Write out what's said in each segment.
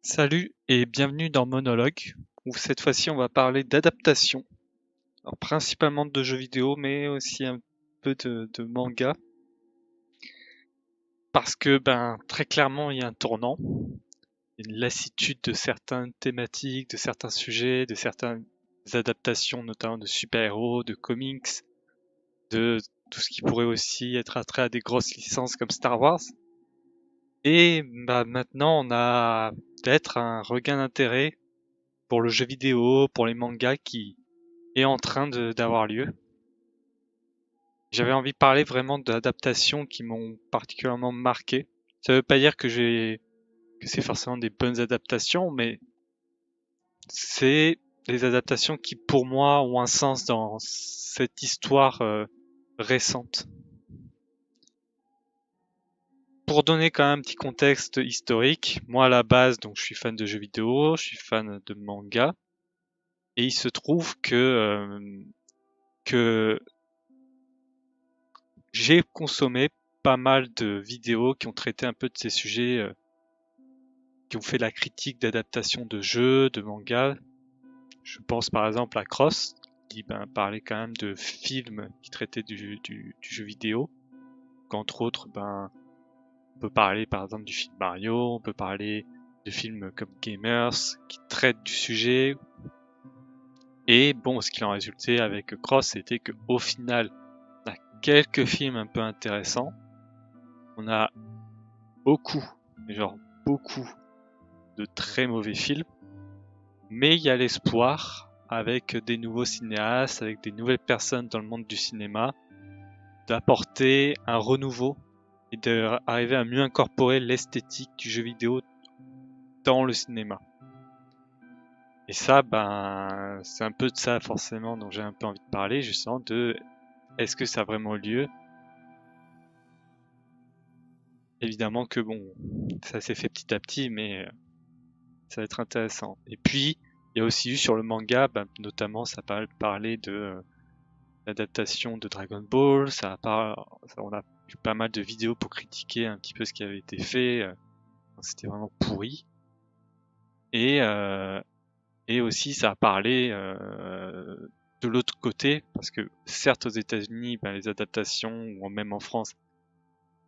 Salut et bienvenue dans Monologue, où cette fois-ci on va parler d'adaptation, alors principalement de jeux vidéo, mais aussi un peu de manga, parce que très clairement il y a un tournant, une lassitude de certaines thématiques, de certains sujets, de certaines adaptations, notamment de super-héros, de comics, de tout ce qui pourrait aussi être attrait à des grosses licences comme Star Wars. Et maintenant on a peut-être un regain d'intérêt pour le jeu vidéo, pour les mangas qui est en train d'avoir lieu. J'avais envie de parler vraiment d'adaptations qui m'ont particulièrement marqué. Ça veut pas dire que c'est forcément des bonnes adaptations, mais c'est des adaptations qui pour moi ont un sens dans cette histoire récente. Pour donner quand même un petit contexte historique, moi à la base donc je suis fan de jeux vidéo, je suis fan de manga, et il se trouve que j'ai consommé pas mal de vidéos qui ont traité un peu de ces sujets, qui ont fait la critique d'adaptation de jeux, de mangas. Je pense par exemple à Cross, qui parlait quand même de films qui traitaient du jeu vidéo. Qu'entre autres, on peut parler par exemple du film Mario, on peut parler de films comme Gamers, qui traitent du sujet. Et bon, ce qu'il en résultait avec Cross, c'était qu'au final, on a quelques films un peu intéressants. On a beaucoup, mais genre beaucoup, de très mauvais films, mais il y a l'espoir avec des nouveaux cinéastes, avec des nouvelles personnes dans le monde du cinéma, d'apporter un renouveau et d'arriver à mieux incorporer l'esthétique du jeu vidéo dans le cinéma. Et ça, c'est un peu de ça forcément dont j'ai un peu envie de parler, justement, de est-ce que ça a vraiment lieu? Évidemment que bon, ça s'est fait petit à petit, mais ça va être intéressant. Et puis, il y a aussi eu sur le manga, notamment, ça parler de l'adaptation de Dragon Ball. On a eu pas mal de vidéos pour critiquer un petit peu ce qui avait été fait. C'était vraiment pourri. Et, euh, et aussi, ça a parlé de l'autre côté, parce que certes, aux États-Unis, les adaptations, ou même en France,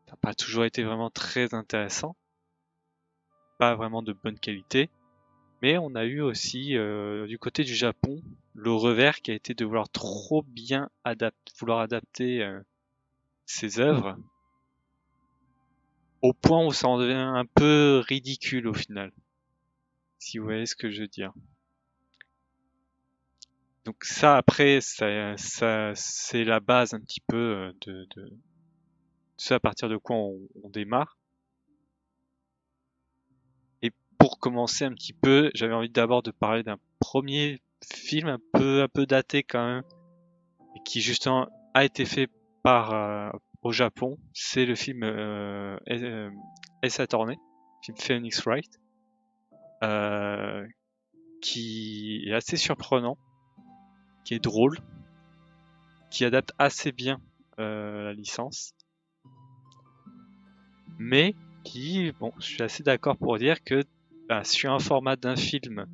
ça n'a pas toujours été vraiment très intéressant, pas vraiment de bonne qualité. Mais on a eu aussi du côté du Japon le revers qui a été de vouloir trop bien vouloir adapter ses œuvres au point où ça en devient un peu ridicule au final, si vous voyez ce que je veux dire. Donc ça après, ça c'est la base un petit peu de ce à partir de quoi on démarre. Et pour commencer un petit peu, j'avais envie d'abord de parler d'un premier film un peu daté quand même, et qui justement a été fait par au Japon. C'est le film Ace Attorney, film Phoenix Wright, euh, qui est assez surprenant, qui est drôle, qui adapte assez bien la licence, mais qui, bon, je suis assez d'accord pour dire que sur un format d'un film,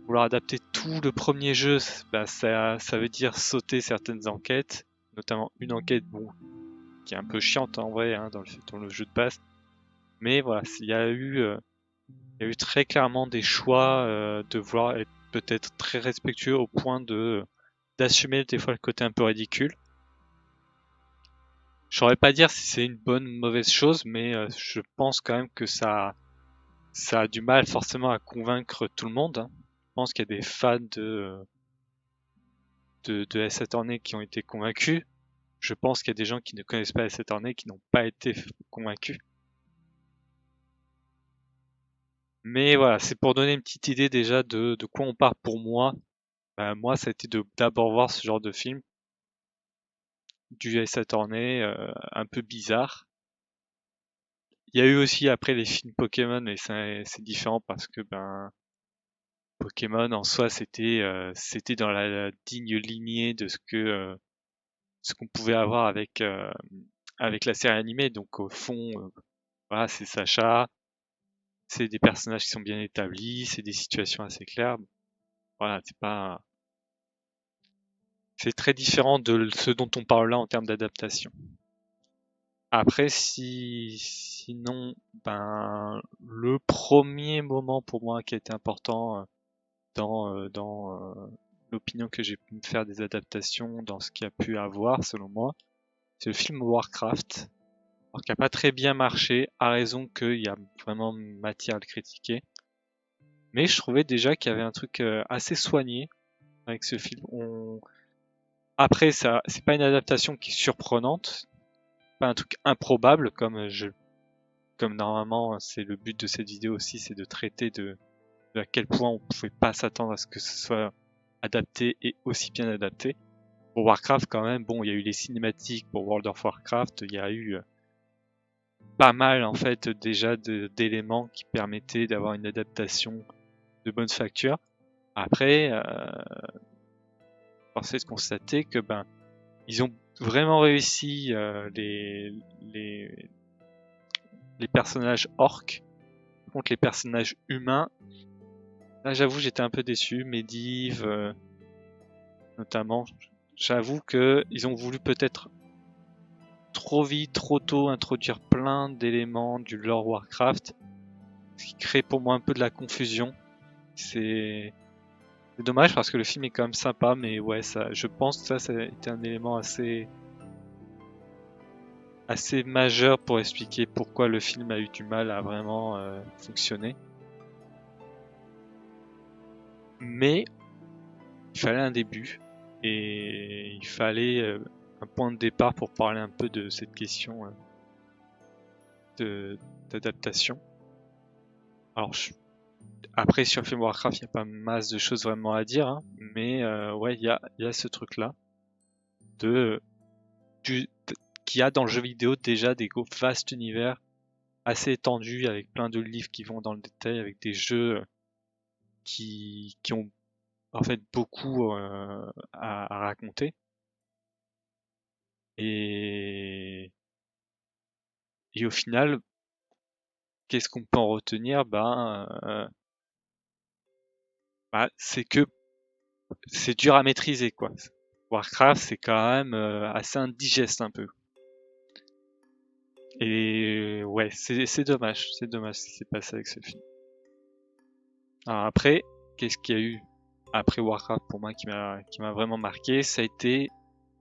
vouloir adapter tout le premier jeu, ça veut dire sauter certaines enquêtes, notamment une enquête, bon, qui est un peu chiante en vrai dans le jeu de base. Mais voilà, il y a eu très clairement des choix de vouloir être peut-être très respectueux au point de d'assumer des fois le côté un peu ridicule. Je saurais pas dire si c'est une bonne ou une mauvaise chose, mais je pense quand même que ça a du mal forcément à convaincre tout le monde, hein. Je pense qu'il y a des fans de Ace Attorney qui ont été convaincus. Je pense qu'il y a des gens qui ne connaissent pas Ace Attorney qui n'ont pas été convaincus. Mais voilà, c'est pour donner une petite idée déjà de quoi on part pour moi. Moi, ça a été de d'abord voir ce genre de film, du Ace Attorney, un peu bizarre. Il y a eu aussi après les films Pokémon, mais c'est différent parce que Pokémon en soi c'était dans la digne lignée de ce qu'on pouvait avoir avec la série animée. Donc au fond, voilà, c'est Sacha. c'est des personnages qui sont bien établis, c'est des situations assez claires. Voilà, c'est très différent de ce dont on parle là en termes d'adaptation. Après, sinon, ben, le premier moment pour moi qui a été important dans l'opinion que j'ai pu me faire des adaptations, dans ce qu'il y a pu avoir, selon moi, c'est le film Warcraft. Alors qui a pas très bien marché, à raison qu'il y a vraiment matière à le critiquer. Mais je trouvais déjà qu'il y avait un truc assez soigné avec ce film. Après, ça, c'est pas une adaptation qui est surprenante, pas un truc improbable comme normalement c'est le but de cette vidéo aussi, c'est de traiter de à quel point on pouvait pas s'attendre à ce que ce soit adapté et aussi bien adapté. Pour Warcraft quand même, bon, il y a eu les cinématiques pour World of Warcraft, il y a eu pas mal en fait déjà d'éléments qui permettaient d'avoir une adaptation de bonne facture. Après, force est de constater que ben ils ont vraiment réussi les personnages orques contre les personnages humains. Là, j'avoue, j'étais un peu déçu. Medivh, notamment. J'avoue que ils ont voulu peut-être trop vite, trop tôt introduire plein d'éléments du lore Warcraft, ce qui crée pour moi un peu de la confusion. C'est dommage parce que le film est quand même sympa, mais ouais, ça, je pense que ça a été un élément assez majeur pour expliquer pourquoi le film a eu du mal à vraiment fonctionner. Mais il fallait un début et il fallait un point de départ pour parler un peu de cette question d'adaptation. Alors après sur le film Warcraft, il n'y a pas masse de choses vraiment à dire, hein, mais ouais, il y a ce truc-là qu'il y a dans le jeu vidéo déjà des vastes univers assez étendus avec plein de livres qui vont dans le détail, avec des jeux qui ont en fait beaucoup à raconter. Et au final, qu'est-ce qu'on peut en retenir? C'est que c'est dur à maîtriser, quoi. Warcraft, c'est quand même assez indigeste un peu. Et ouais, c'est dommage ce qui s'est passé avec ce film. Alors après, qu'est-ce qu'il y a eu après Warcraft pour moi qui m'a vraiment marqué? Ça a été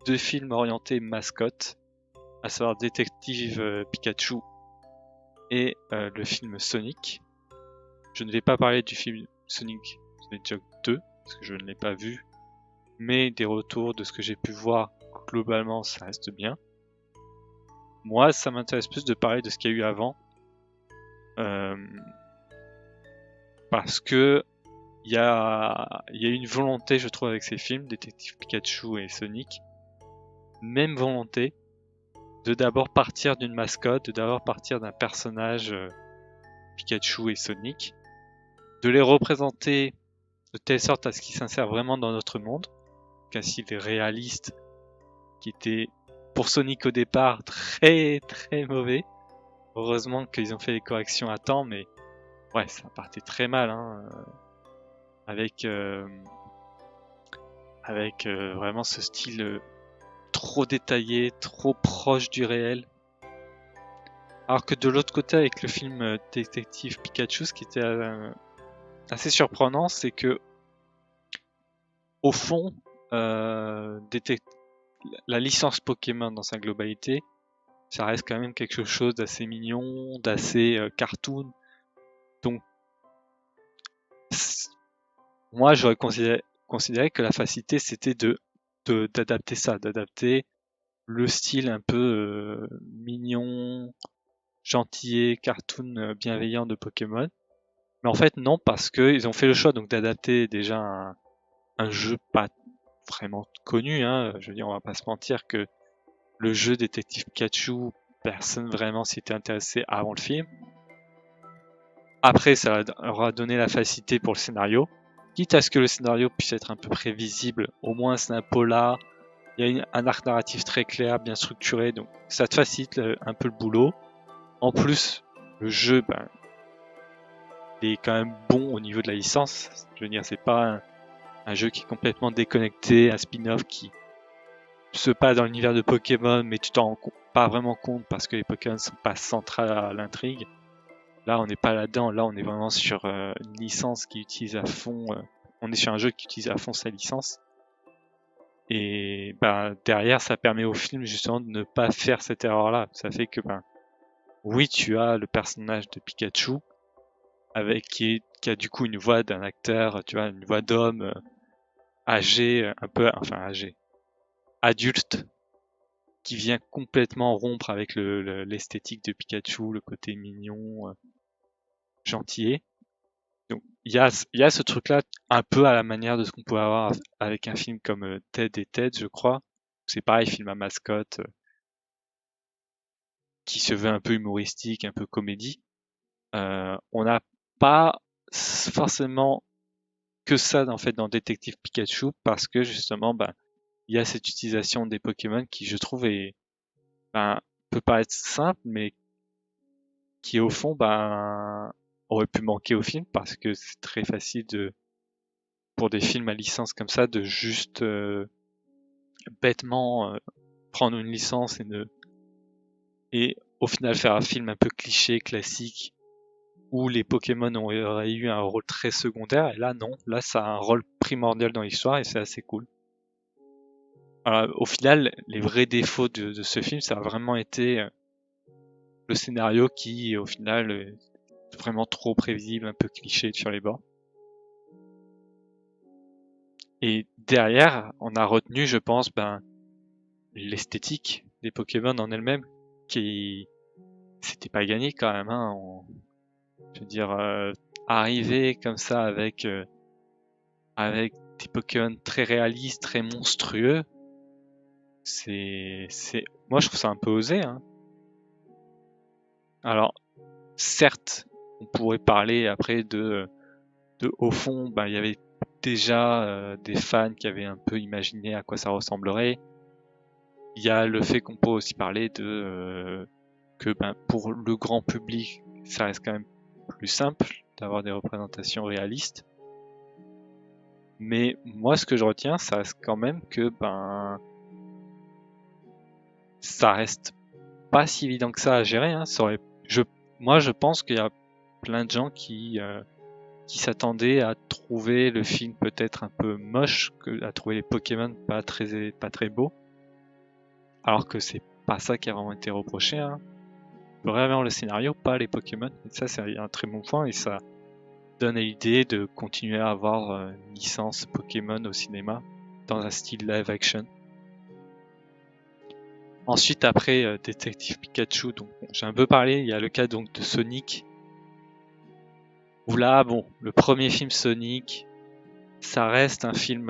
2 films orientés mascotte, à savoir Détective Pikachu et le film Sonic. Je ne vais pas parler du film Sonic the Hedgehog 2 parce que je ne l'ai pas vu, mais des retours de ce que j'ai pu voir, globalement ça reste bien. Moi, ça m'intéresse plus de parler de ce qu'il y a eu avant, parce que il y a une volonté, je trouve, avec ces films, Détective Pikachu et Sonic, même volonté de d'abord partir d'une mascotte, de d'abord partir d'un personnage Pikachu et Sonic, de les représenter de telle sorte à ce qu'ils s'insèrent vraiment dans notre monde, qu'un style réaliste qui était pour Sonic au départ très très mauvais. Heureusement qu'ils ont fait les corrections à temps, mais ouais, ça partait très mal, hein, avec vraiment ce style trop détaillé, trop proche du réel. Alors que de l'autre côté, avec le film Détective Pikachu, ce qui était assez surprenant, c'est que au fond, la licence Pokémon dans sa globalité, ça reste quand même quelque chose d'assez mignon, d'assez cartoon. Donc, moi, j'aurais considéré que la facilité, c'était d'adapter ça, d'adapter le style un peu mignon, gentillet, cartoon, bienveillant de Pokémon. Mais en fait, non, parce qu'ils ont fait le choix donc d'adapter déjà un jeu pas vraiment connu, hein. Je veux dire, on va pas se mentir que le jeu Détective Pikachu, personne vraiment s'y était intéressé avant le film. Après, ça leur a donné la facilité pour le scénario. Quitte à ce que le scénario puisse être un peu prévisible, au moins c'est un polar, il y a un arc narratif très clair, bien structuré, donc ça te facilite un peu le boulot. En plus, le jeu, il est quand même bon au niveau de la licence. Je veux dire, c'est pas un jeu qui est complètement déconnecté, un spin-off qui se passe dans l'univers de Pokémon, mais tu t'en rends pas vraiment compte parce que les Pokémon sont pas centrales à l'intrigue. Là, on n'est pas là-dedans. Là, on est vraiment sur une licence qui utilise à fond. On est sur un jeu qui utilise à fond sa licence. Et ben derrière, ça permet au film justement de ne pas faire cette erreur-là. Ça fait que oui, tu as le personnage de Pikachu avec qui a du coup une voix d'un acteur, tu vois, une voix d'homme âgé, un peu, enfin âgé, adulte, qui vient complètement rompre avec l'esthétique de Pikachu, le côté mignon, gentillet. Donc il y a ce truc-là un peu à la manière de ce qu'on peut avoir avec un film comme Ted et Ted, je crois. C'est pareil, film à mascotte qui se veut un peu humoristique, un peu comédie. On n'a pas forcément que ça en fait dans Détective Pikachu parce que justement il y a cette utilisation des Pokémon qui je trouve peut paraître simple mais qui au fond aurait pu manquer au film parce que c'est très facile pour des films à licence comme ça de juste bêtement prendre une licence et au final faire un film un peu cliché, classique, où les Pokémon auraient eu un rôle très secondaire, et là non, là ça a un rôle primordial dans l'histoire et c'est assez cool. Alors, au final, les vrais défauts de ce film, ça a vraiment été le scénario qui, au final, est vraiment trop prévisible, un peu cliché sur les bords. Et derrière, on a retenu, je pense, l'esthétique des Pokémon en elle-même, qui c'était pas gagné quand même. Hein. Je veux dire, arriver comme ça avec des Pokémon très réalistes, très monstrueux, moi je trouve ça un peu osé. Hein. Alors, certes, on pourrait parler après au fond, il y avait déjà des fans qui avaient un peu imaginé à quoi ça ressemblerait. Il y a le fait qu'on peut aussi parler que pour le grand public, ça reste quand même plus simple d'avoir des représentations réalistes. Mais moi, ce que je retiens, ça reste quand même que ça reste pas si évident que ça à gérer. Hein. Moi, je pense qu'il y a plein de gens qui s'attendaient à trouver le film peut-être un peu moche, à trouver les Pokémon pas très beaux, alors que c'est pas ça qui a vraiment été reproché. Hein. Vraiment le scénario, pas les Pokémon. Et ça, c'est un très bon point et ça donne l'idée de continuer à avoir une licence Pokémon au cinéma dans un style live action. Ensuite, après Détective Pikachu, donc j'ai un peu parlé, il y a le cas donc de Sonic. Où là, le premier film Sonic, ça reste un film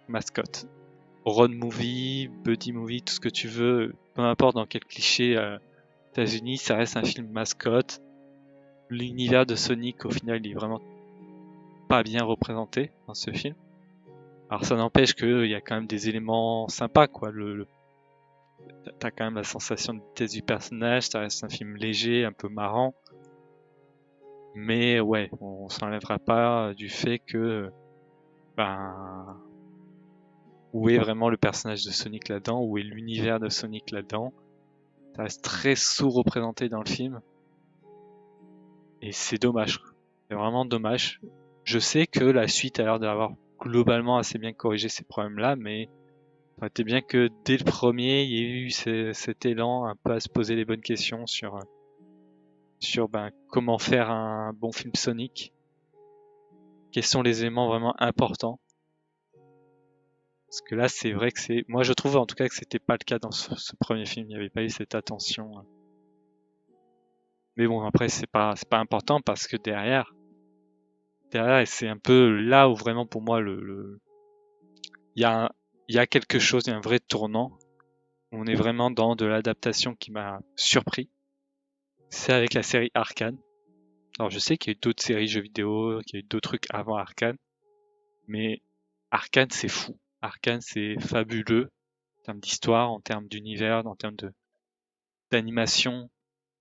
mascotte. Road movie, buddy movie, tout ce que tu veux, peu importe dans quel cliché États-Unis, ça reste un film mascotte. L'univers de Sonic, au final, il est vraiment pas bien représenté dans ce film. Alors ça n'empêche qu'il y a quand même des éléments sympas, quoi. T'as quand même la sensation de vitesse du personnage, ça reste un film léger, un peu marrant. Mais ouais, on s'enlèvera pas du fait que où est vraiment le personnage de Sonic là-dedans, où est l'univers de Sonic là-dedans. Ça reste très sous-représenté dans le film. Et c'est dommage. C'est vraiment dommage. Je sais que la suite a l'air d'avoir globalement assez bien corrigé ces problèmes-là, mais ça aurait été bien que dès le premier, il y ait eu cet élan un peu à se poser les bonnes questions sur comment faire un bon film Sonic. Quels sont les éléments vraiment importants. Parce que là, c'est vrai que moi je trouve en tout cas que c'était pas le cas dans ce premier film. Il n'y avait pas eu cette attention. Mais bon, après, c'est pas important parce que derrière, c'est un peu là où vraiment pour moi il y a quelque chose, il y a un vrai tournant. On est vraiment dans de l'adaptation qui m'a surpris. C'est avec la série Arcane. Alors je sais qu'il y a eu d'autres séries jeux vidéo, qu'il y a eu d'autres trucs avant Arcane, mais Arcane c'est fou. Arcane c'est fabuleux en termes d'histoire, en termes d'univers, en termes d'animation,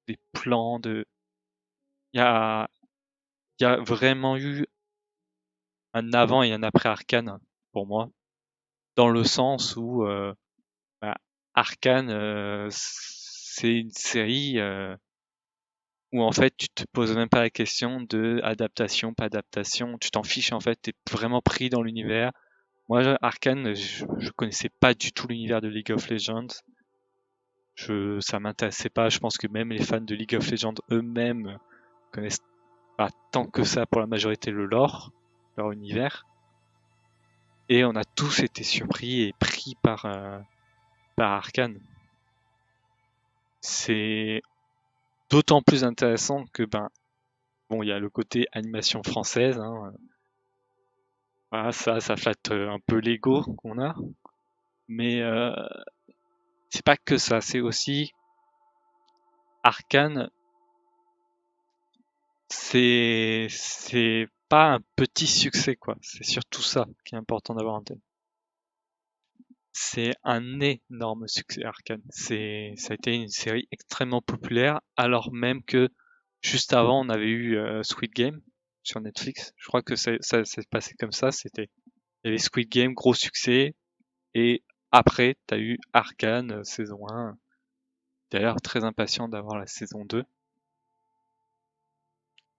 des plans, il y a il y a vraiment eu un avant et un après Arcane pour moi, dans le sens où bah, Arcane, c'est une série où en fait tu te poses même pas la question de adaptation, pas adaptation, tu t'en fiches en fait, t'es vraiment pris dans l'univers. Moi, Arcane, je connaissais pas du tout l'univers de League of Legends. Ça m'intéressait pas. Je pense que même les fans de League of Legends eux-mêmes connaissent pas tant que ça pour la majorité le lore, leur univers. Et on a tous été surpris et pris par Arcane. C'est d'autant plus intéressant que bon, il y a le côté animation française. Hein. Voilà, ça flatte un peu l'ego qu'on a. Mais c'est pas que ça, c'est aussi Arcane. C'est pas un petit succès quoi. C'est surtout ça qui est important d'avoir en tête. C'est un énorme succès Arcane. Ça a été une série extrêmement populaire, alors même que juste avant on avait eu Squid Game sur Netflix. Je crois que ça s'est passé comme ça. Il y avait Squid Game, gros succès, et après t'as eu Arcane saison 1. D'ailleurs très impatient d'avoir la saison 2.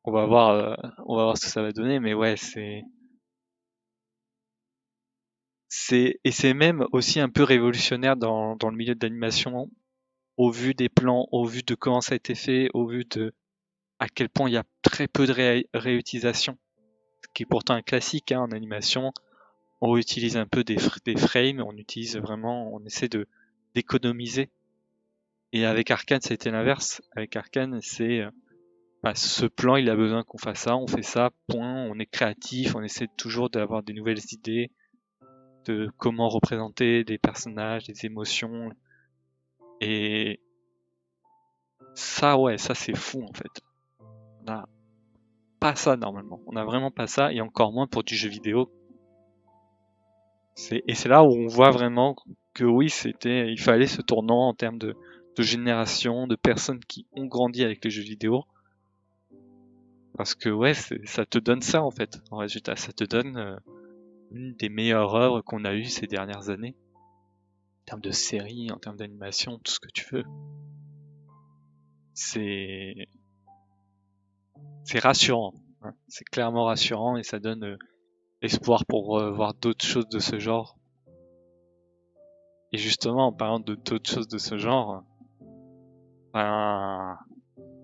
On va voir ce que ça va donner, mais ouais c'est même aussi un peu révolutionnaire dans le milieu de l'animation, au vu des plans, au vu de comment ça a été fait, au vu de à quel point il y a très peu de réutilisation, ce qui est pourtant un classique hein, en animation. On utilise un peu des frames, on essaie de d'économiser. Et avec Arcane, ça a été l'inverse. Avec Arcane, c'est ce plan, il a besoin qu'on fasse ça, on fait ça, point. On est créatif, on essaie toujours d'avoir des nouvelles idées de comment représenter des personnages, des émotions. Et ça, ouais, ça c'est fou en fait. On a pas ça normalement. On a vraiment pas ça, et encore moins pour du jeu vidéo. Et c'est là où on voit vraiment que oui, il fallait ce tournant en termes de génération, de personnes qui ont grandi avec les jeux vidéo. Parce que ouais, ça te donne ça en fait. En résultat, ça te donne une des meilleures œuvres qu'on a eues ces dernières années. En termes de séries, en termes d'animation, tout ce que tu veux. C'est rassurant. Hein. C'est clairement rassurant et ça donne espoir pour voir d'autres choses de ce genre. Et justement, en parlant de d'autres choses de ce genre, ben,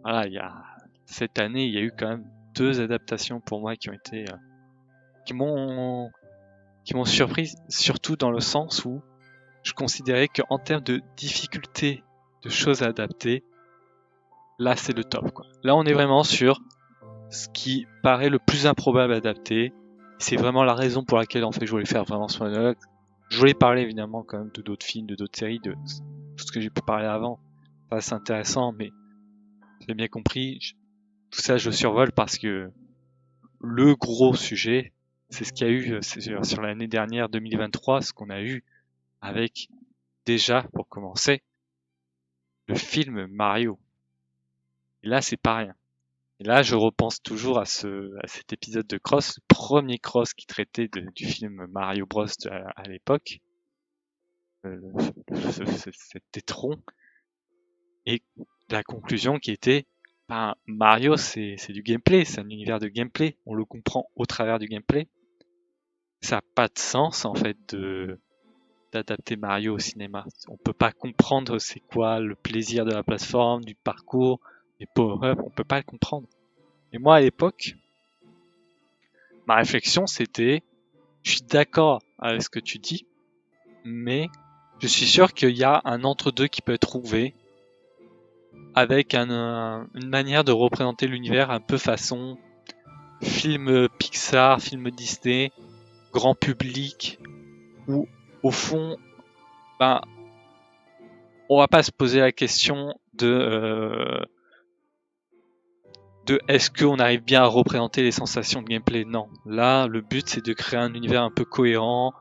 voilà, cette année, il y a eu quand même 2 adaptations pour moi qui ont été, qui m'ont, qui m'ont surpris, surtout dans le sens où je considérais qu'en termes de difficulté de choses à adapter, là c'est le top, quoi. Là, on est vraiment sur ce qui paraît le plus improbable à adapter. C'est vraiment la raison pour laquelle en fait je voulais faire vraiment ce monologue. Je voulais parler évidemment quand même de d'autres films, de d'autres séries, de tout ce que j'ai pu parler avant. Ça c'est intéressant, mais j'ai bien compris. Tout ça je survole parce que le gros sujet, c'est ce qu'il y a eu sur l'année dernière 2023, ce qu'on a eu avec déjà pour commencer le film Mario. Et là c'est pas rien. Et là, je repense toujours à cet épisode de Cross, le premier Cross qui traitait du film Mario Bros à l'époque. C'était tronc. Et la conclusion qui était, Mario, c'est du gameplay, c'est un univers de gameplay. On le comprend au travers du gameplay. Ça n'a pas de sens, en fait, d'adapter Mario au cinéma. On peut pas comprendre c'est quoi le plaisir de la plateforme, du parcours, des power-ups, on peut pas le comprendre. Et moi, à l'époque, ma réflexion, c'était, je suis d'accord avec ce que tu dis, mais je suis sûr qu'il y a un entre-deux qui peut être trouvé avec une manière de représenter l'univers un peu façon film Pixar, film Disney, grand public, où au fond, on va pas se poser la question de est-ce qu'on arrive bien à représenter les sensations de gameplay. Non, là le but c'est de créer un univers un peu cohérent,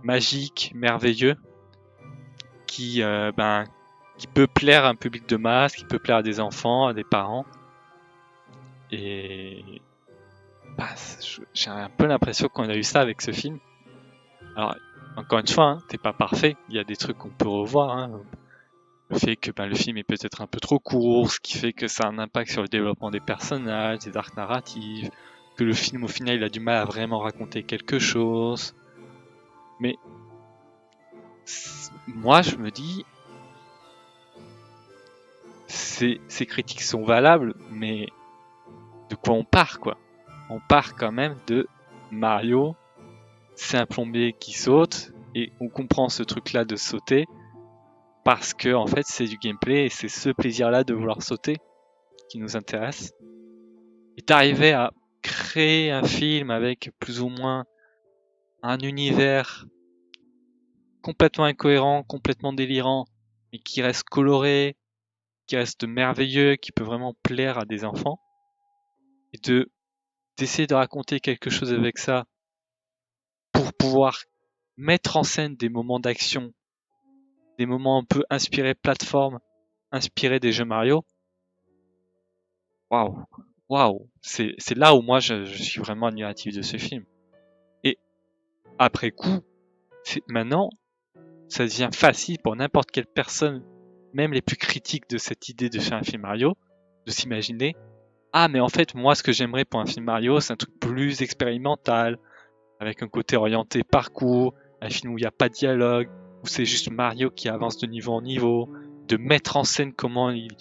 magique, merveilleux, qui peut plaire à un public de masse, qui peut plaire à des enfants, à des parents. Et j'ai un peu l'impression qu'on a eu ça avec ce film. Alors, encore une fois, hein, t'es pas parfait, il y a des trucs qu'on peut revoir. Hein. Le fait que le film est peut-être un peu trop court, ce qui fait que ça a un impact sur le développement des personnages, des arcs narratifs, que le film au final il a du mal à vraiment raconter quelque chose. Mais moi je me dis, ces critiques sont valables, mais de quoi on part quoi? On part quand même de Mario, c'est un plombier qui saute, et on comprend ce truc là de sauter, parce que en fait c'est du gameplay et c'est ce plaisir là de vouloir sauter qui nous intéresse. Et d'arriver à créer un film avec plus ou moins un univers complètement incohérent, complètement délirant, mais qui reste coloré, qui reste merveilleux, qui peut vraiment plaire à des enfants, et d'essayer de raconter quelque chose avec ça pour pouvoir mettre en scène des moments d'action, des moments un peu inspirés plateforme, inspirés des jeux Mario. Waouh, c'est là où moi je suis vraiment admiratif de ce film. Et après coup, maintenant, ça devient facile pour n'importe quelle personne, même les plus critiques de cette idée de faire un film Mario, de s'imaginer, ah mais en fait moi ce que j'aimerais pour un film Mario c'est un truc plus expérimental, avec un côté orienté parcours, un film où il n'y a pas de dialogue, où c'est juste Mario qui avance de niveau en niveau, de mettre en scène comment il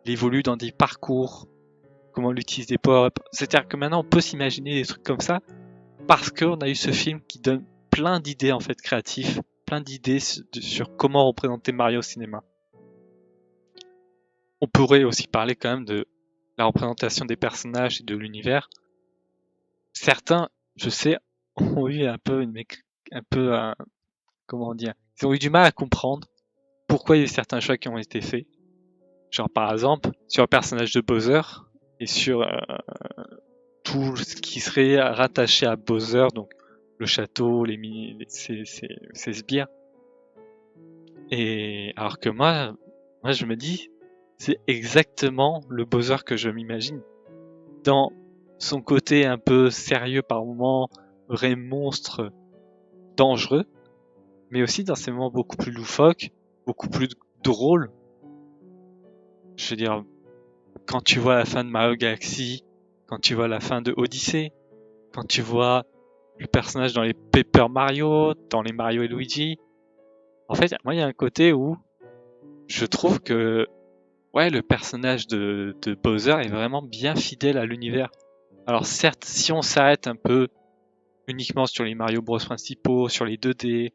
évolue dans des parcours, comment il utilise des power-ups. C'est-à-dire que maintenant on peut s'imaginer des trucs comme ça, parce qu'on a eu ce film qui donne plein d'idées en fait créatives, plein d'idées sur comment représenter Mario au cinéma. On pourrait aussi parler quand même de la représentation des personnages et de l'univers. Certains, je sais, ont eu comment dire, ils ont eu du mal à comprendre pourquoi il y a eu certains choix qui ont été faits. Genre par exemple, sur le personnage de Bowser et sur tout ce qui serait rattaché à Bowser, donc le château, ses sbires. Et alors que moi je me dis, c'est exactement le Bowser que je m'imagine. Dans son côté un peu sérieux par moments, vrai monstre dangereux, mais aussi dans ses moments beaucoup plus loufoques, beaucoup plus drôles. Je veux dire, quand tu vois la fin de Mario Galaxy, quand tu vois la fin de Odyssey, quand tu vois le personnage dans les Paper Mario, dans les Mario et Luigi, en fait, moi il y a un côté où je trouve que le personnage de Bowser est vraiment bien fidèle à l'univers. Alors certes, si on s'arrête un peu uniquement sur les Mario Bros principaux, sur les 2D,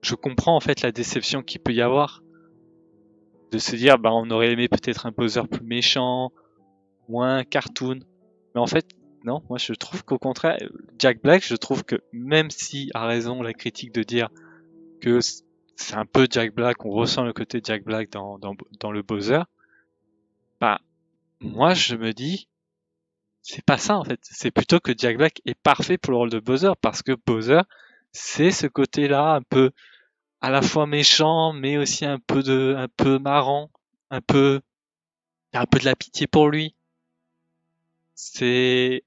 je comprends en fait la déception qu'il peut y avoir. De se dire, on aurait aimé peut-être un Bowser plus méchant, moins cartoon. Mais en fait, non, moi je trouve qu'au contraire, Jack Black, je trouve que même si a raison la critique de dire que c'est un peu Jack Black, on ressent le côté Jack Black dans le Bowser, moi je me dis, c'est pas ça en fait. C'est plutôt que Jack Black est parfait pour le rôle de Bowser, parce que Bowser, c'est ce côté-là un peu à la fois méchant, mais aussi un peu marrant, un peu de la pitié pour lui. C'est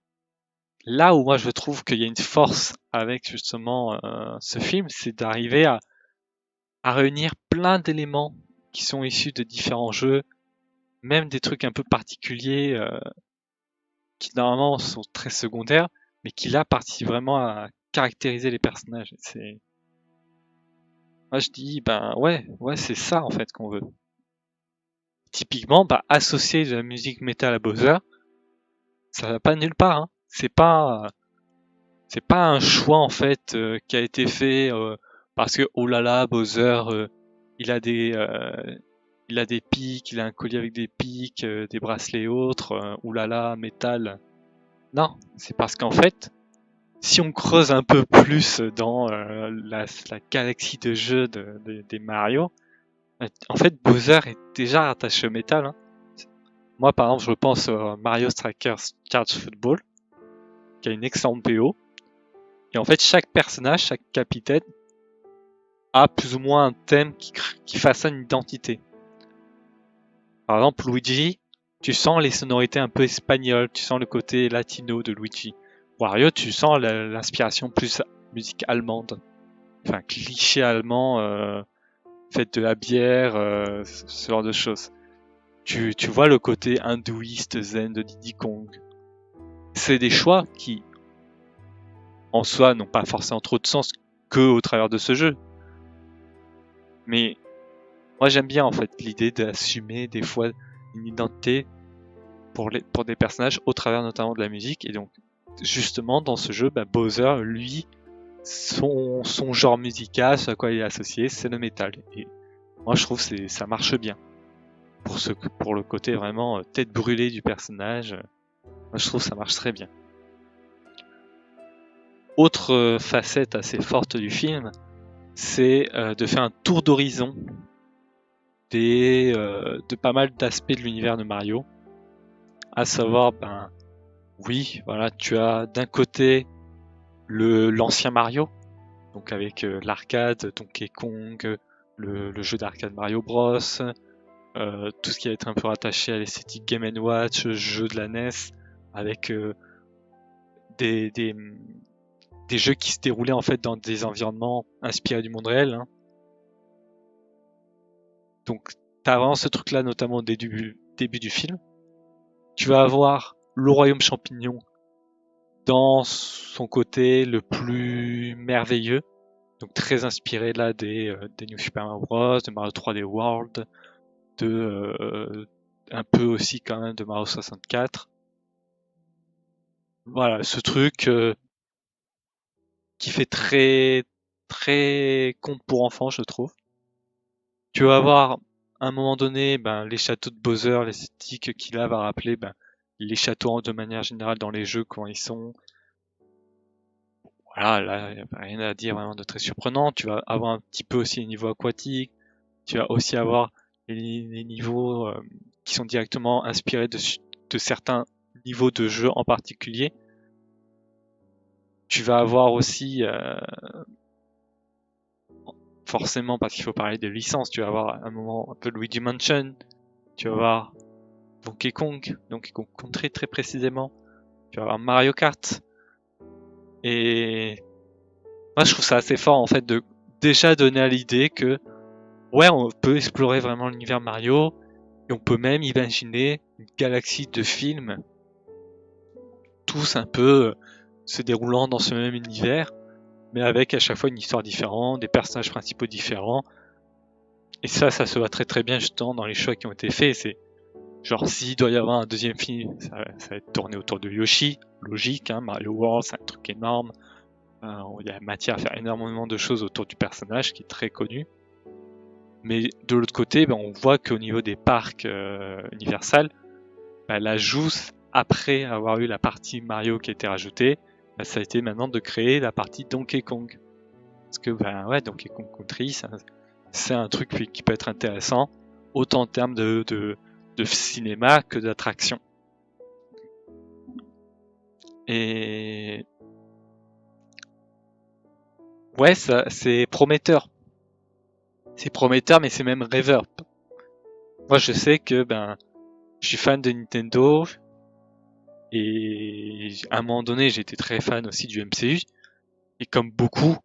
là où moi je trouve qu'il y a une force avec justement ce film, c'est d'arriver à réunir plein d'éléments qui sont issus de différents jeux, même des trucs un peu particuliers qui normalement sont très secondaires, mais qui là participent vraiment à caractériser les personnages. Moi je dis ouais c'est ça en fait qu'on veut. Typiquement, associer de la musique métal à Bowser, ça va pas nulle part. Hein. C'est pas un choix en fait qui a été fait parce que oh là là Bowser il a des pics, il a un collier avec des pics, des bracelets et autres, oh là là métal. Non, c'est parce qu'en fait si on creuse un peu plus dans la galaxie de jeux des Mario, en fait Bowser est déjà rattaché au métal. Hein. Moi par exemple je pense à Mario Strikers Charge Football qui a une excellente BO. Et en fait, chaque personnage, chaque capitaine a plus ou moins un thème qui façonne une identité. Par exemple, Luigi, tu sens les sonorités un peu espagnoles, tu sens le côté latino de Luigi. Wario, tu sens l'inspiration plus musique allemande. Enfin, cliché allemand, faites de la bière, ce genre de choses. Tu vois le côté hindouiste zen de Diddy Kong. C'est des choix qui, en soi, n'ont pas forcément trop de sens que au travers de ce jeu. Mais moi, j'aime bien en fait l'idée d'assumer des fois une identité pour des personnages au travers notamment de la musique. Et donc, justement, dans ce jeu, Bowser, lui, son genre musical, ce à quoi il est associé, c'est le métal. Et moi, je trouve que ça marche bien. Pour le côté vraiment tête brûlée du personnage, moi, je trouve que ça marche très bien. Autre facette assez forte du film, c'est de faire un tour d'horizon de pas mal d'aspects de l'univers de Mario. À savoir, oui, voilà, tu as d'un côté l'ancien Mario, donc avec l'arcade, Donkey Kong, le jeu d'arcade Mario Bros, tout ce qui va être un peu rattaché à l'esthétique Game & Watch, jeu de la NES, avec des jeux qui se déroulaient en fait dans des environnements inspirés du monde réel. Hein. Donc t'as vraiment ce truc là, notamment au début du film. Tu vas avoir le royaume champignon dans son côté le plus merveilleux, donc très inspiré là des New Super Mario Bros, de Mario 3D World, un peu aussi quand même de Mario 64. Voilà, ce truc qui fait très très conte pour enfants, je trouve. Tu vas avoir à un moment donné les châteaux de Bowser, l'esthétique qu'il a va rappeler les châteaux de manière générale dans les jeux quand ils sont. Voilà, là, il n'y a rien à dire vraiment de très surprenant. Tu vas avoir un petit peu aussi les niveaux aquatiques. Tu vas aussi avoir les niveaux qui sont directement inspirés de certains niveaux de jeu en particulier. Tu vas avoir aussi, forcément, parce qu'il faut parler des licences, tu vas avoir un moment un peu Luigi Mansion. Tu vas avoir Donkey Kong Country très précisément. Tu vas avoir Mario Kart. Et moi, je trouve ça assez fort en fait de déjà donner à l'idée que ouais, on peut explorer vraiment l'univers Mario et on peut même imaginer une galaxie de films, tous un peu se déroulant dans ce même univers, mais avec à chaque fois une histoire différente, des personnages principaux différents. Et ça se voit très très bien justement dans les choix qui ont été faits. C'est genre s'il doit y avoir un deuxième film, ça va être tourné autour de Yoshi, logique, hein, Mario World, c'est un truc énorme. Il y a matière à faire énormément de choses autour du personnage qui est très connu. Mais de l'autre côté, on voit qu'au niveau des parcs Universal, l'ajout après avoir eu la partie Mario qui a été rajoutée, ça a été maintenant de créer la partie Donkey Kong. Parce que Donkey Kong Country, c'est un truc qui peut être intéressant, autant en termes de cinéma que d'attraction. Et ouais, ça c'est prometteur. C'est prometteur, mais c'est même rêveur. Moi, je sais que je suis fan de Nintendo et à un moment donné, j'étais très fan aussi du MCU. Et comme beaucoup,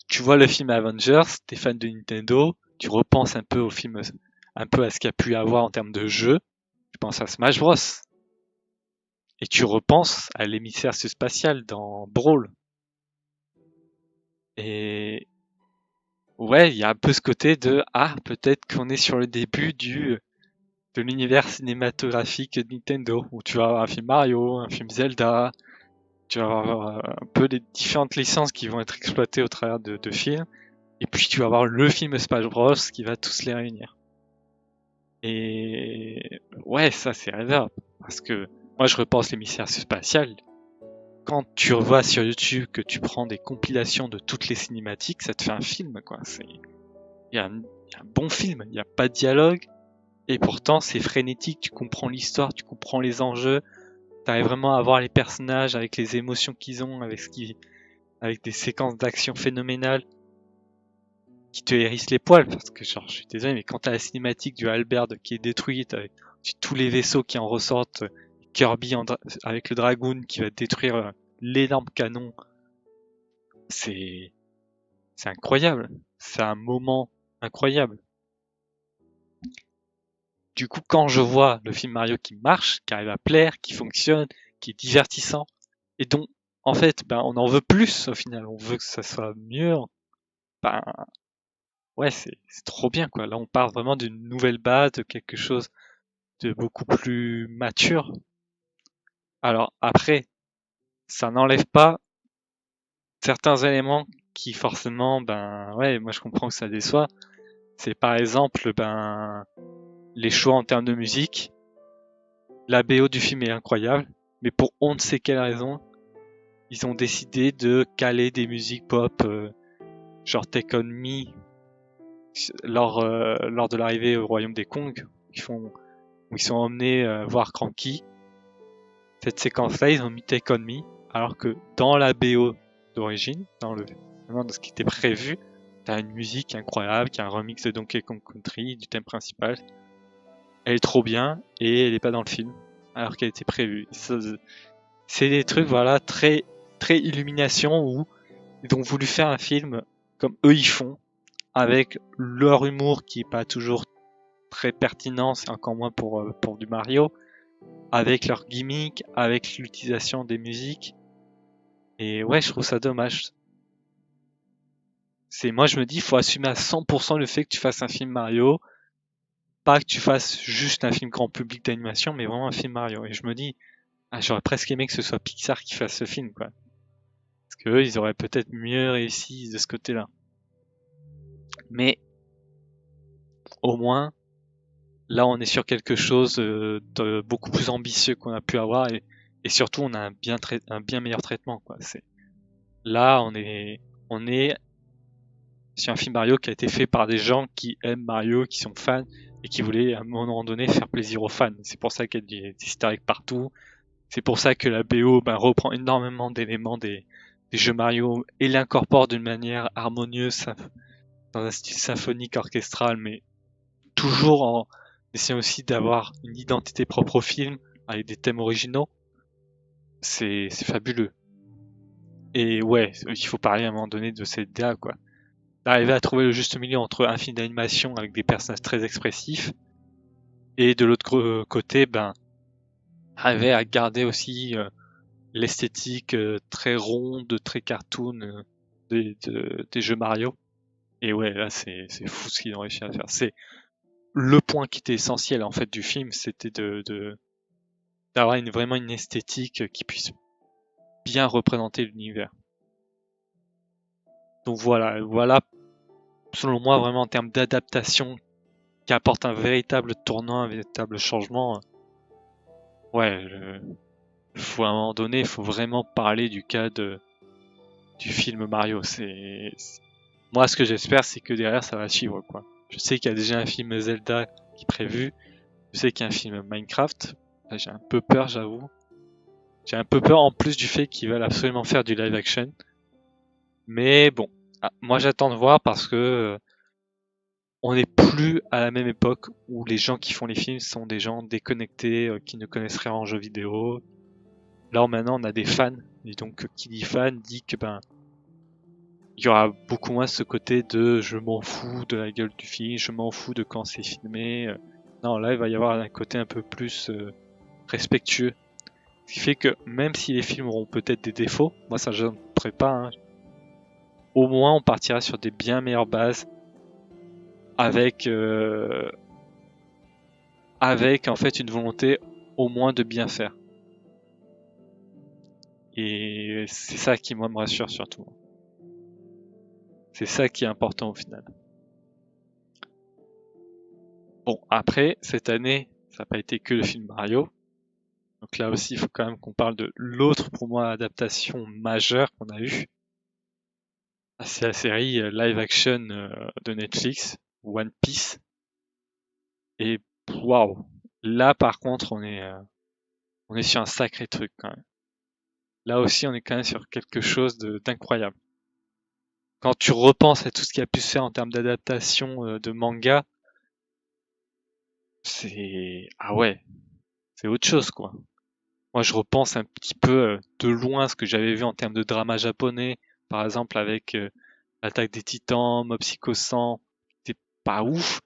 tu vois le film Avengers, t'es fan de Nintendo, tu repenses un peu au film, un peu à ce qu'il y a pu y avoir en termes de jeu. Tu penses à Smash Bros. Et tu repenses à l'émissaire spatial dans Brawl. Et ouais, il y a un peu ce côté de peut-être qu'on est sur le début de l'univers cinématographique de Nintendo, où tu vas avoir un film Mario, un film Zelda, tu vas avoir un peu les différentes licences qui vont être exploitées au travers de films, et puis tu vas avoir le film Smash Bros qui va tous les réunir. Et ouais, ça c'est rêveur, parce que moi je repense l'émissaire spatial. Quand tu revois sur YouTube que tu prends des compilations de toutes les cinématiques, ça te fait un film, quoi. Il y a un bon film, il n'y a pas de dialogue, et pourtant c'est frénétique, tu comprends l'histoire, tu comprends les enjeux, t'arrives vraiment à voir les personnages avec les émotions qu'ils ont, avec des séquences d'action phénoménales qui te hérissent les poils, parce que genre, je suis désolé, mais quand t'as la cinématique du Albert qui est détruite, avec tous les vaisseaux qui en ressortent, Kirby avec le Dragoon qui va détruire l'énorme canon. C'est incroyable. C'est un moment incroyable. Du coup, quand je vois le film Mario qui marche, qui arrive à plaire, qui fonctionne, qui est divertissant, et dont, en fait, on en veut plus au final, on veut que ça soit mieux, ben, ouais, c'est trop bien, quoi. Là, on part vraiment d'une nouvelle base, de quelque chose de beaucoup plus mature. Alors, après, ça n'enlève pas certains éléments qui, forcément, ouais, moi je comprends que ça déçoit. C'est par exemple, les choix en termes de musique. La BO du film est incroyable, mais pour on ne sait quelle raison, ils ont décidé de caler des musiques pop, genre Take On Me, lors de l'arrivée au royaume des Kong, où ils sont emmenés voir Cranky. Cette séquence-là, ils ont mis Take On Me, alors que dans la BO d'origine, dans ce qui était prévu, t'as une musique incroyable, qui a un remix de Donkey Kong Country, du thème principal. Elle est trop bien, et elle est pas dans le film, alors qu'elle était prévue. C'est des trucs, voilà, très, très illumination, où ils ont voulu faire un film comme eux ils font, avec leur humour qui est pas toujours très pertinent, c'est encore moins pour du Mario, avec leur gimmick, avec l'utilisation des musiques. Et ouais, je trouve ça dommage. Moi je me dis, il faut assumer à 100% le fait que tu fasses un film Mario, pas que tu fasses juste un film grand public d'animation, mais vraiment un film Mario. Et je me dis, j'aurais presque aimé que ce soit Pixar qui fasse ce film, quoi. Parce qu'eux, ils auraient peut-être mieux réussi de ce côté-là. Mais au moins, là, on est sur quelque chose de beaucoup plus ambitieux qu'on a pu avoir, et surtout, on a un bien meilleur traitement, quoi. Là, on est sur un film Mario qui a été fait par des gens qui aiment Mario, qui sont fans, et qui voulaient à un moment donné faire plaisir aux fans. C'est pour ça qu'il y a des easter eggs partout. C'est pour ça que la BO reprend énormément d'éléments des jeux Mario et l'incorpore d'une manière harmonieuse, dans un style symphonique orchestral, mais toujours en essayant aussi d'avoir une identité propre au film, avec des thèmes originaux. C'est fabuleux. Et ouais, il faut parler à un moment donné de cette DA, quoi. D'arriver à trouver le juste milieu entre un film d'animation avec des personnages très expressifs, et de l'autre côté, arriver à garder aussi l'esthétique très ronde, très cartoon des jeux Mario. Et ouais, là c'est fou ce qu'ils ont réussi à faire. C'est le point qui était essentiel en fait du film, c'était d'avoir vraiment une esthétique qui puisse bien représenter l'univers. Donc voilà selon moi vraiment en termes d'adaptation qui apporte un véritable tournant, un véritable changement. Ouais, faut à un moment donné, il faut vraiment parler du cas du film Mario. Moi, ce que j'espère, c'est que derrière, ça va suivre, quoi. Je sais qu'il y a déjà un film Zelda qui est prévu. Je sais qu'il y a un film Minecraft. Là, j'ai un peu peur, j'avoue. J'ai un peu peur en plus du fait qu'ils veulent absolument faire du live action. Mais bon, moi j'attends de voir parce que on n'est plus à la même époque où les gens qui font les films sont des gens déconnectés, qui ne connaissent rien en jeux vidéo. Là maintenant on a des fans, et donc qui dit fan dit que il y aura beaucoup moins ce côté de je m'en fous de la gueule du film, je m'en fous de quand c'est filmé. Non, là il va y avoir un côté un peu plus respectueux. Ce qui fait que même si les films auront peut-être des défauts, moi ça je ne ferai pas, hein, au moins on partira sur des bien meilleures bases avec en fait une volonté au moins de bien faire. Et c'est ça qui moi me rassure surtout. C'est ça qui est important au final. Bon, après, cette année, ça n'a pas été que le film Mario. Donc là aussi, il faut quand même qu'on parle de l'autre, pour moi, adaptation majeure qu'on a eue. C'est la série live action de Netflix, One Piece. Et waouh, là par contre, on est sur un sacré truc quand même. Là aussi, on est quand même sur quelque chose d'incroyable. Quand tu repenses à tout ce qui a pu se faire en termes d'adaptation de manga, ah ouais, c'est autre chose quoi. Moi, je repense un petit peu de loin ce que j'avais vu en termes de drama japonais, par exemple avec l'Attaque des Titans, Mob Psycho 100, c'était pas ouf.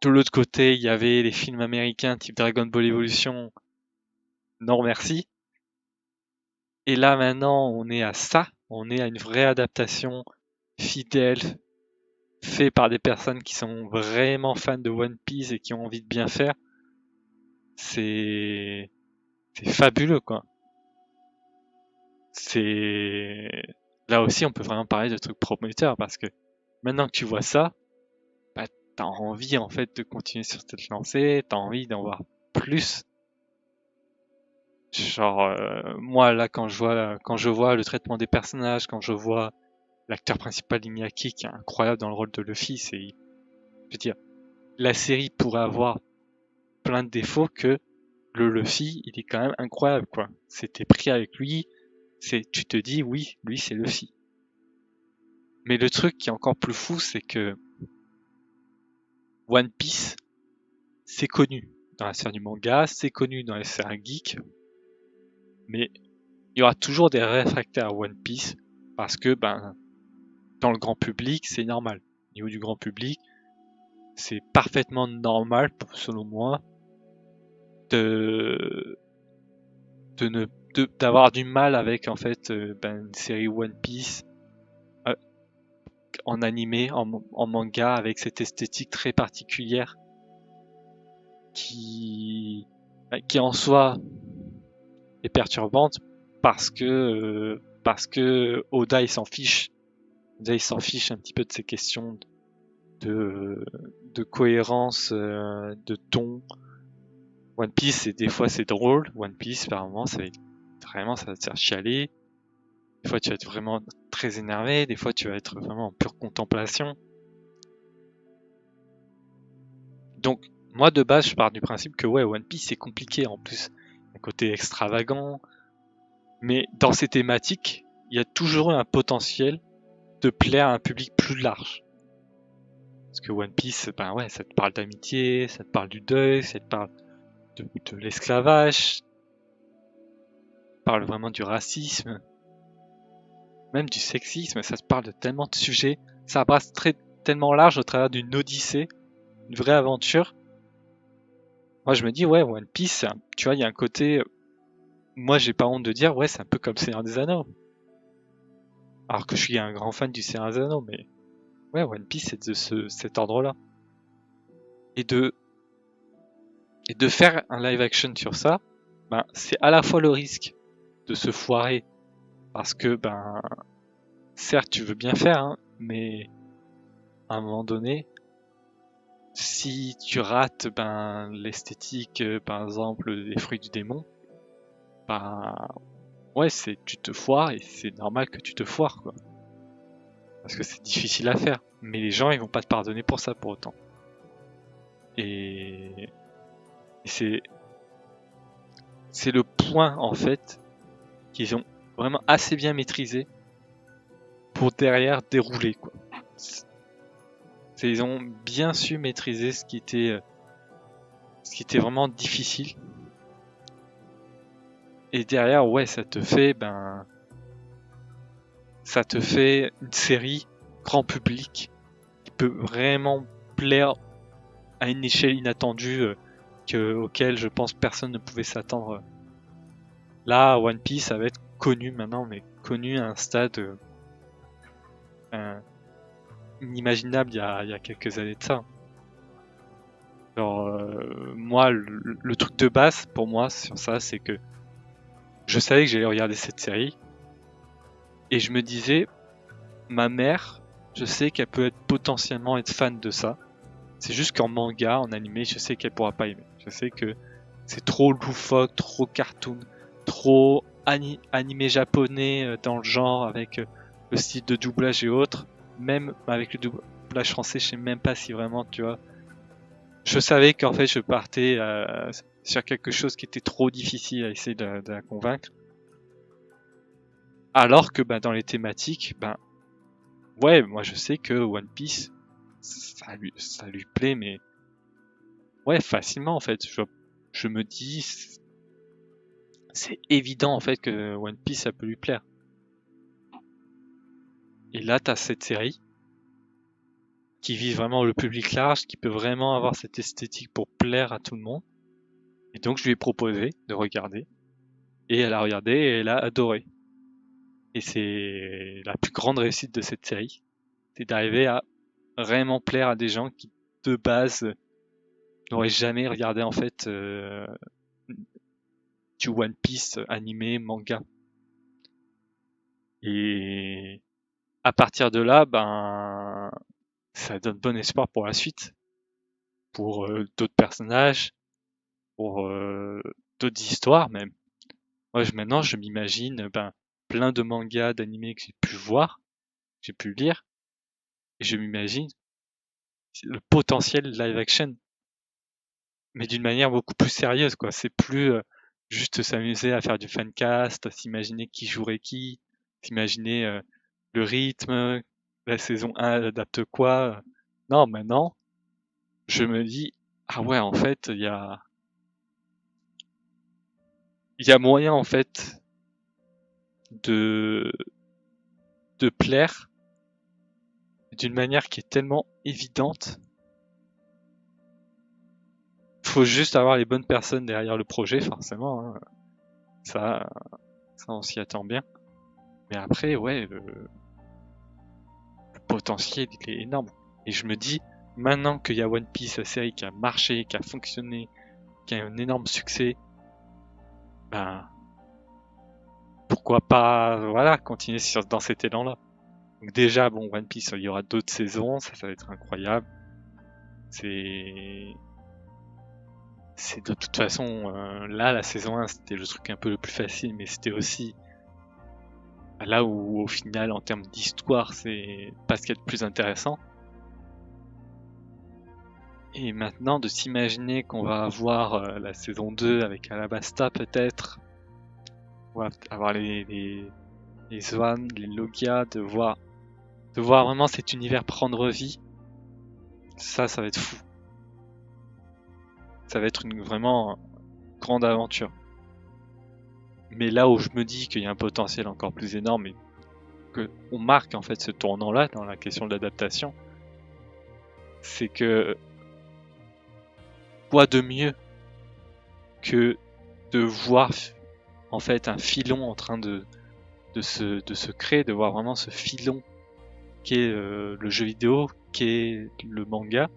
De l'autre côté, il y avait les films américains type Dragon Ball Evolution, non merci. Et là maintenant, on est à ça, on est à une vraie adaptation fidèle, fait par des personnes qui sont vraiment fans de One Piece et qui ont envie de bien faire. C'est fabuleux quoi. C'est là aussi on peut vraiment parler de trucs prometteurs parce que maintenant que tu vois ça, bah, t'as envie en fait de continuer sur cette lancée, t'as envie d'en voir plus. Genre moi là quand je vois le traitement des personnages, quand je vois l'acteur principal Iñaki qui est incroyable dans le rôle de Luffy, je veux dire, la série pourrait avoir plein de défauts que le Luffy, il est quand même incroyable quoi. C'était pris avec lui, tu te dis oui, lui c'est Luffy. Mais le truc qui est encore plus fou, c'est que One Piece, c'est connu dans la sphère du manga, c'est connu dans les sphères geeks, mais il y aura toujours des réfractaires à One Piece parce que dans le grand public, c'est normal. Au niveau du grand public, c'est parfaitement normal, selon moi, de d'avoir du mal avec en fait une série One Piece euh, en animé, en manga, avec cette esthétique très particulière qui en soi est perturbante parce que Oda il s'en fiche. Oda il s'en fiche un petit peu de ces questions de cohérence, de ton. One Piece, des fois c'est drôle. One Piece, par moments, ça va te faire chialer. Des fois tu vas être vraiment très énervé. Des fois tu vas être vraiment en pure contemplation. Donc moi de base je pars du principe que ouais One Piece c'est compliqué en plus. Un côté extravagant. Mais dans ces thématiques, il y a toujours un potentiel de plaire à un public plus large. Parce que One Piece, ouais, ça te parle d'amitié, ça te parle du deuil, ça te parle de l'esclavage, ça te parle vraiment du racisme, même du sexisme, ça te parle de tellement de sujets, ça brasse tellement large au travers d'une odyssée, une vraie aventure. Moi je me dis, ouais, One Piece, tu vois, il y a un côté, moi j'ai pas honte de dire, ouais, c'est un peu comme Seigneur des Anneaux. Alors que je suis un grand fan du Seigneur des Anneaux, mais ouais, One Piece c'est de cet ordre-là. Et de faire un live action sur ça, c'est à la fois le risque de se foirer parce que certes tu veux bien faire, hein, mais à un moment donné, si tu rates l'esthétique, par exemple les fruits du démon, ouais tu te foires et c'est normal que tu te foires quoi, parce que c'est difficile à faire. Mais les gens ils vont pas te pardonner pour ça pour autant. Et c'est le point en fait qu'ils ont vraiment assez bien maîtrisé pour derrière dérouler quoi. Ils ont bien su maîtriser ce qui était vraiment difficile. Et derrière, ouais, ça te fait une série grand public qui peut vraiment plaire à une échelle inattendue auquel je pense personne ne pouvait s'attendre. Là, One Piece, ça va être connu maintenant, mais connu à un stade inimaginable il y a quelques années de ça. Alors, moi, le truc de base pour moi sur ça, c'est que je savais que j'allais regarder cette série et je me disais, ma mère, je sais qu'elle peut potentiellement être fan de ça. C'est juste qu'en manga, en animé, je sais qu'elle pourra pas aimer. Je sais que c'est trop loufoque, trop cartoon, trop animé japonais dans le genre avec le style de doublage et autres. Même avec le doublage français, je sais même pas si vraiment, tu vois. Je savais qu'en fait, je partais sur quelque chose qui était trop difficile à essayer de la convaincre. Alors que dans les thématiques, ouais, moi je sais que One Piece, ça lui plaît, mais ouais, facilement en fait. Je me dis, c'est évident en fait que One Piece ça peut lui plaire. Et là t'as cette série qui vise vraiment le public large, qui peut vraiment avoir cette esthétique pour plaire à tout le monde. Et donc je lui ai proposé de regarder. Et elle a regardé et elle a adoré. Et c'est la plus grande réussite de cette série. C'est d'arriver à vraiment plaire à des gens qui, de base, n'auraient jamais regardé en fait du One Piece animé, manga. Et à partir de là, ben, ça donne bon espoir pour la suite, pour d'autres personnages, pour d'autres histoires même. Moi, maintenant, je m'imagine ben, plein de mangas, d'animés que j'ai pu voir, que j'ai pu lire, et je m'imagine le potentiel live action, mais d'une manière beaucoup plus sérieuse, quoi. C'est plus juste s'amuser à faire du fancast, à s'imaginer qui jouerait qui, s'imaginer le rythme, la saison 1 adapte quoi. Non, maintenant, je me dis, ah ouais, en fait, il y a moyen, en fait, de, de plaire d'une manière qui est tellement évidente. Faut juste avoir les bonnes personnes derrière le projet, forcément. Hein. Ça, on s'y attend bien. Mais après, ouais, le potentiel, il est énorme. Et je me dis, maintenant qu'il y a One Piece, la série qui a marché, qui a fonctionné, qui a un énorme succès, ben, pourquoi pas, voilà, continuer dans cet élan-là. Donc déjà, bon, One Piece, il y aura d'autres saisons, ça va être incroyable. C'est de toute façon, là, la saison 1, c'était le truc un peu le plus facile, mais c'était aussi là où, au final, en termes d'histoire, c'est pas ce qu'il y a de plus intéressant. Et maintenant, de s'imaginer qu'on va avoir la saison 2 avec Alabasta, peut-être, on va avoir les Zoan, les Logia, de voir vraiment cet univers prendre vie, ça va être fou. Ça va être une vraiment grande aventure. Mais là où je me dis qu'il y a un potentiel encore plus énorme et qu'on marque en fait ce tournant-là dans la question de l'adaptation, c'est que quoi de mieux que de voir en fait un filon en train de se créer, de voir vraiment ce filon qu'est le jeu vidéo, qu'est le manga,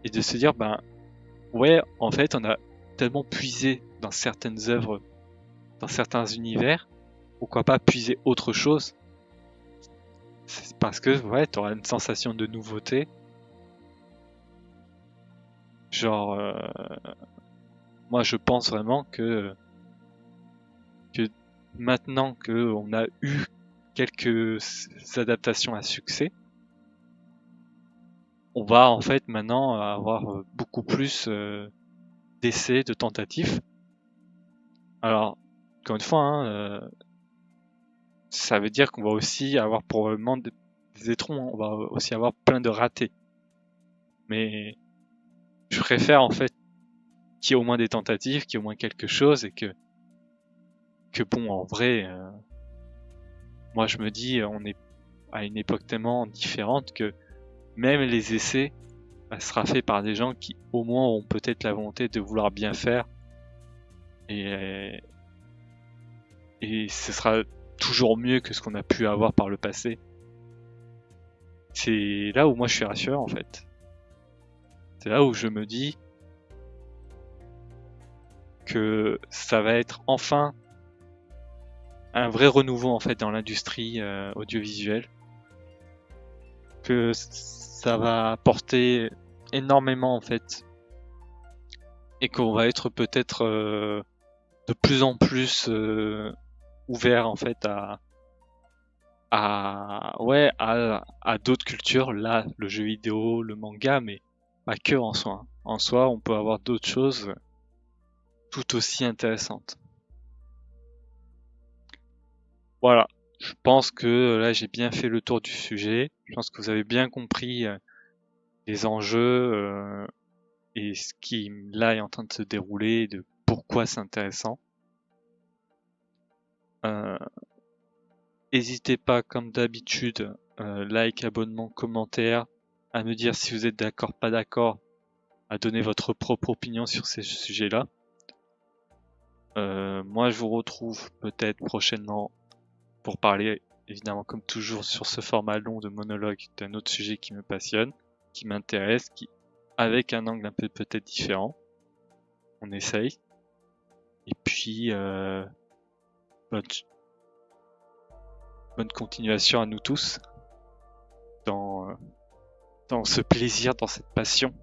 et de se dire ben ouais, en fait on a tellement puisé dans certaines œuvres, dans certains univers, pourquoi pas puiser autre chose? C'est parce que ouais, t'auras une sensation de nouveauté. Genre, moi je pense vraiment que maintenant que on a eu quelques adaptations à succès, on va en fait maintenant avoir beaucoup plus d'essais, de tentatives. Alors, encore une fois, hein, ça veut dire qu'on va aussi avoir probablement des étrons, hein. On va aussi avoir plein de ratés. Mais je préfère en fait qu'il y ait au moins des tentatives, qu'il y ait au moins quelque chose et que bon, en vrai, moi je me dis, on est à une époque tellement différente que même les essais sera fait par des gens qui au moins ont peut-être la volonté de vouloir bien faire et, et ce sera toujours mieux que ce qu'on a pu avoir par le passé. C'est là où moi je suis rassuré en fait. C'est là où je me dis que ça va être enfin un vrai renouveau en fait dans l'industrie audiovisuelle, que ça va apporter énormément en fait et qu'on va être peut-être de plus en plus ouvert en fait à d'autres cultures, là le jeu vidéo, le manga, mais pas que en soi. En soi, on peut avoir d'autres choses tout aussi intéressantes. Voilà, je pense que là j'ai bien fait le tour du sujet. Je pense que vous avez bien compris les enjeux et ce qui là est en train de se dérouler, de pourquoi c'est intéressant. N'hésitez pas, comme d'habitude, like, abonnement, commentaire, à me dire si vous êtes d'accord, pas d'accord, à donner votre propre opinion sur ces sujets-là. Moi, je vous retrouve peut-être prochainement pour parler, évidemment, comme toujours, sur ce format long de monologue d'un autre sujet qui me passionne, qui m'intéresse, avec un angle un peu peut-être différent. On essaye. Et puis, bonne continuation à nous tous dans ce plaisir, dans cette passion.